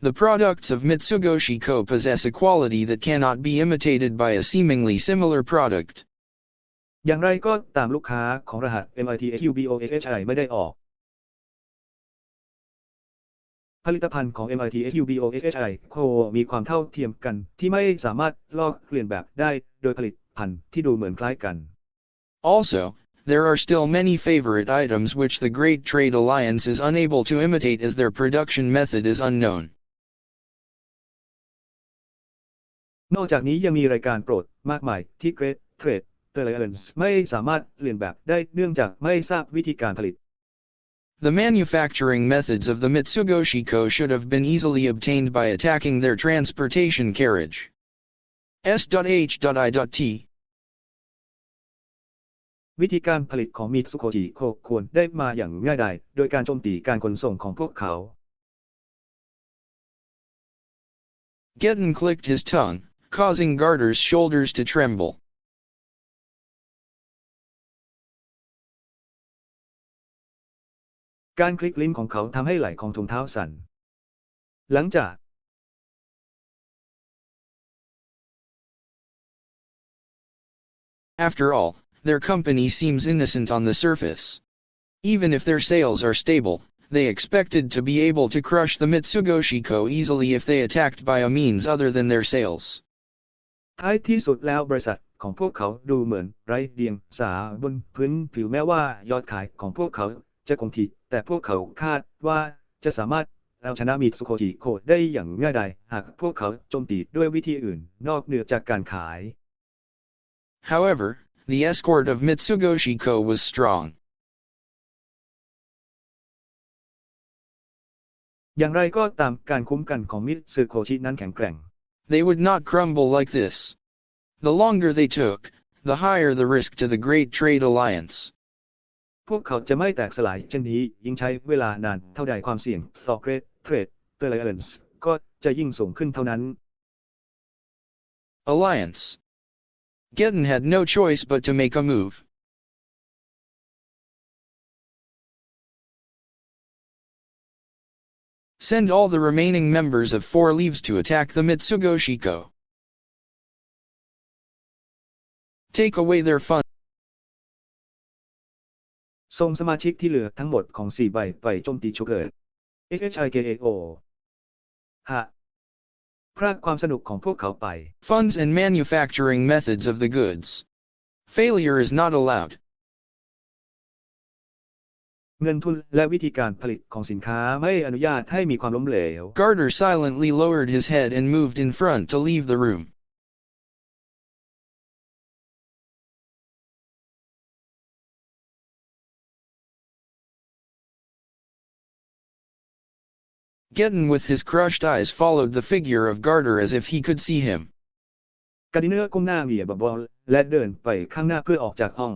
The products of Mitsugoshi Co. possess a quality that cannot be imitated by a seemingly similar product. อย่างไรก็ตามลูกค้าของรหัส Mitsugoshi ไม่ได้ออกผลิตภัณฑ์ของ Mitsugoshi Co. มีความเท่าเทียมกันที่ไม่สามารถลอกเลียนแบบได้โดยผลิตภัณฑ์ที่ดูเหมือนคล้ายกัน Also, there are still many favorite items which the Great Trade Alliance is unable to imitate as their production method is unknown. นอกจากนี้ยังมีรายการโปรดมากมายที่ Great Trade Alliance ไม่สามารถเลียนแบบได้เนื่องจากไม่ทราบวิธีการผลิต The manufacturing methods of the Mitsugoshi Co. should have been easily obtained by attacking their transportation carriage. S.H.I.T. วิธีการผลิตของมิตซูโคจิโคควรได้มาอย่างง่ายดายโดยการโจมตีการขนส่งของพวกเขา Getten clicked his tongue, causing Garter's shoulders to tremble. การคลิกลิ้นของเขาทำให้ไหล่ของถุงเท้าสั่นหลังจาก After all, their company seems innocent on the surface. Even if their sales are stable, they expected to be able to crush the Mitsugoshi Co. easily if they attacked by a means other than their sales. ท้ายที่สุดแล้วบริษัทของพวกเขาดูเหมือนไร้เดียงสาบนพื้นผิวแม้ว่ายอดขายของพวกเขาจะคงที่แต่พวกเขาคาดว่าจะสามารถเอาชนะมิตซูโคจิโคได้อย่างง่ายดายหากพวกเขาโจมตีด้วยวิธีอื่นนอกเหนือจากการขาย However, the escort of Mitsugoshi Co. was strong. อย่างไรก็ตามการคุ้มกันของมิตซูโคชินั้นแข็งแกร่ง They would not crumble like this. The longer they took, the higher the risk to the Great Trade Alliance. พวกเขาจะไม่แตกสลายเช่นนี้ยิ่งใช้เวลานานเท่าใดความเสี่ยงต่อ Great Trade Alliance ก็จะยิ่งสูงขึ้นเท่านั้น Alliance. Geddon had no choice but to make a move. Send all the remaining members of Four Leaves to attack the Mitsugoshiko. Take away their fun. ส่งสมาชิกที่เหลือทั้งหมดของ4ใบไปโจมตีชูเกิร์ต HHIKAO หะพรากความสนุกของพวกเขาไป Funds and manufacturing methods of the goods. Failure is not allowed. เงินทุนและวิธีการผลิตของสินค้าไม่อนุญาตให้มีความล้มเหลว Garter silently lowered his head and moved in front to leave the room. Geddon with his crushed eyes followed the figure of Garter as if he could see him. การดิเนอร์ก้มหน้าเหวี่ยงบอลและเดินไปข้างหน้าเพื่อออกจากห้อง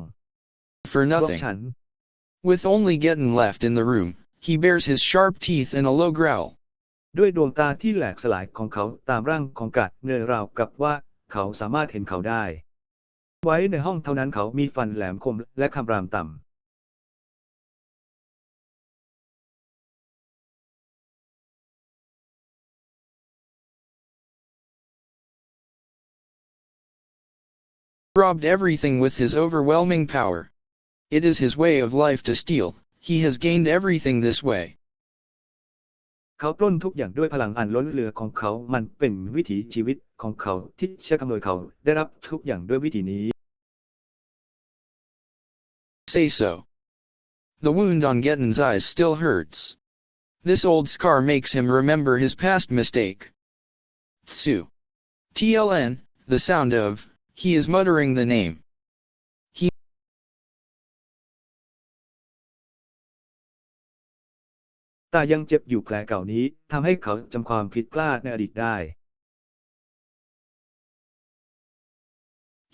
For พวก nothing. ฉัน With only Geddon left in the room, he bares his sharp teeth in a low growl. ด้วยดวงตาที่แหลกสลายของเขาตามร่างของกัดเนยราวกับว่าเขาสามารถเห็นเขาได้ไว้ในห้องเท่านั้นเขามีฟันแหลมคมและคำรามต่ำRobbed everything with his overwhelming power. It is his way of life to steal. He has gained everything this way. เขาปล้นทุกอย่างด้วยพลังอันล้นเหลือของเขามันเป็นวิถีชีวิตของเขาที่เชื่อคำนวยเขาได้รับทุกอย่างด้วยวิธีนี้ Say so. The wound on Geddon's eyes still hurts. This old scar makes him remember his past mistake. Tsu. TLN, the sound of, he is muttering the name. แต่ยังเจ็บอยู่แผลเก่านี้ทำให้เขาจำความผิดพลาดในอดีตได้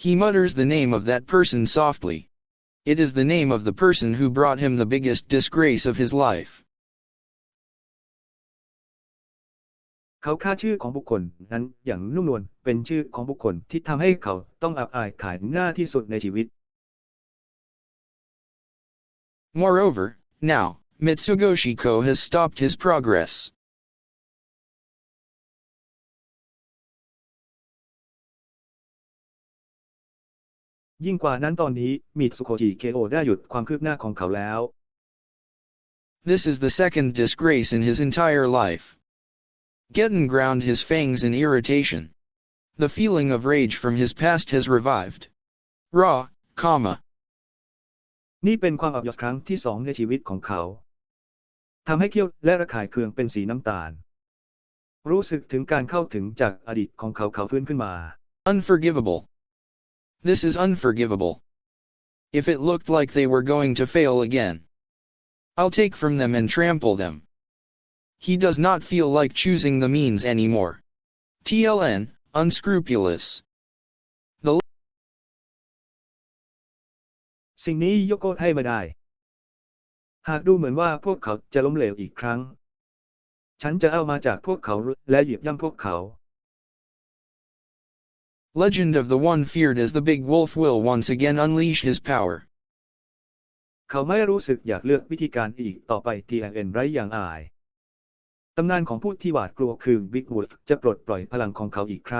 He mutters the name of that person softly. It is the name of the person who brought him the biggest disgrace of his life. เขาฆ่าชื่อของบุคคลนั้นอย่างนุ่มนวลเป็นชื่อของบุคคลที่ทำให้เขาต้องอับอายขายหน้าที่สุดในชีวิต Moreover, now, Mitsugoshiko has stopped his progress. ยิ่งกว่านั้นตอนนี้มิตสุโคจิเคโอได้หยุดความคืบหน้าของเขาแล้ว This is the second disgrace in his entire life. Geddon ground his fangs in irritation. The feeling of rage from his past has revived. Raw, comma. นี่เป็นความอับยศครั้งที่2ในชีวิตของเขาทำให้เขี้ยวและระคายเคืองเป็นสีน้ำตาลรู้สึกถึงการเข้าถึงจากอดีตของเขาฟื้นขึ้นมา Unforgivable. This is unforgivable. If it looked like they were going to fail again, I'll take from them and trample them. He does not feel like choosing the means anymore. TLN, unscrupulous. สิ่งนี้ยกโทษให้ไม่ได้หากดูเหมือนว่าพวกเขาจะล้มเหลวอีกครั้งฉันจะเอามาจากพวกเขาและเหยียบย่ำพวกเขา Legend of the one feared as the big wolf will once again unleash his power. เขาไม่รู้สึกอยากเลือกวิธีการอีกต่อไป TLN ไร้อย่างอายตำนานของผู้ที่หวาดกลัวคือ Big Wolf จะปลดปล่อยพลังของเขาอีกครั้ง